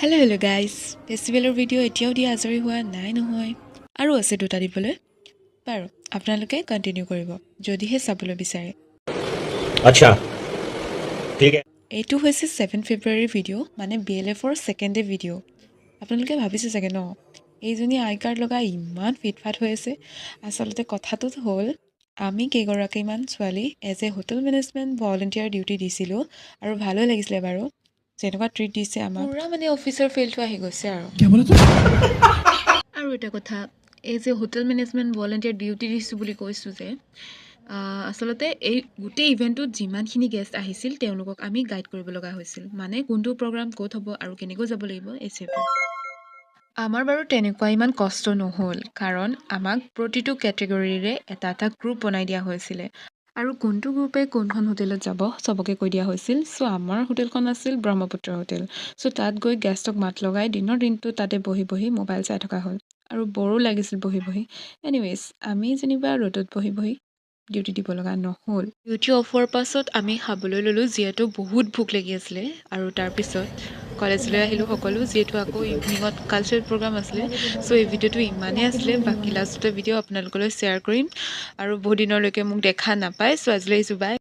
hello' guys ফেষ্টিভেলৰ video' এতিয়াও দিয়া আজৰি হোৱা নাই নহয় আৰু আছে দুটা দিবলৈ বাৰু আপোনালোকে কণ্টিনিউ কৰিব যদিহে চাবলৈ বিচাৰে अच्छा ठीक है এইটো হৈছে 7 ফেব্ৰুৱাৰীৰ ভিডিঅ' মানে BLFৰ ছেকেণ্ড ডে ভিডিঅ' আপোনালোকে ভাবিছে চাগে ন এইজনী আই কাৰ্ড লগাই ইমান ফিটফাট হৈ আছে আচলতে কথাটো হ'ল আমি কেইগৰাকীমান ছোৱালী as a hotel management volunteer duty দিছিলোঁ আৰু ভালো লাগিছিলে বাৰু যেনেকুৱা ট্ৰিট দিছে আমাক পুৰা মানে অফিচৰ ফিল্ডটো আহি গৈছে আৰু এটা কথা এই যে হোটেল মেনেজমেণ্ট ভলেণ্টিয়াৰ ডিউটি দিছোঁ বুলি কৈছোঁ যে আচলতে এই গোটেই ইভেণ্টটোত যিমানখিনি গেষ্ট আহিছিল তেওঁলোকক আমি গাইড কৰিব লগা হৈছিল মানে কোনটো প্ৰগ্ৰাম ক'ত হ'ব আৰু কেনেকৈ যাব লাগিব এটচেট্ৰা আমাৰ বাৰু তেনেকুৱা ইমান কষ্ট নহ'ল কাৰণ আমাক প্ৰতিটো কেটেগৰীৰে এটা এটা গ্ৰুপ বনাই দিয়া হৈছিলে আৰু কোনটো গ্ৰুপে কোনখন হোটেলত যাব চবকে কৈ দিয়া হৈছিল চ' আমাৰ হোটেলখন আছিল ব্ৰহ্মপুত্ৰ হোটেল চ' তাত গৈ গেষ্টক মাত লগাই দিনৰ দিনটো তাতে বহি বহি মোবাইল চাই থকা হ'ল আৰু বৰো লাগিছিল বহি বহি এনিৱেজ আমি যেনিবা ৰ'দত বহি বহি ডিউটি দিব লগা নহ'ল ডিউটি অফ হোৱাৰ পাছত আমি খাবলৈ ল'লোঁ যিহেতু বহুত ভোক লাগি আছিলে আৰু তাৰপিছত কলেজলৈ আহিলোঁ সকলো যিহেতু আকৌ ইভিনিঙত কালচাৰেল প্ৰগ্ৰাম আছিলে চ' এই ভিডিঅ'টো ইমানেই আছিলে বাকী লাষ্টতে ভিডিঅ' আপোনালোকলৈ শ্বেয়াৰ কৰিম আৰু বহুত দিনলৈকে মোক দেখা নাপায় চ' আজিলৈ আহিছোঁ বাই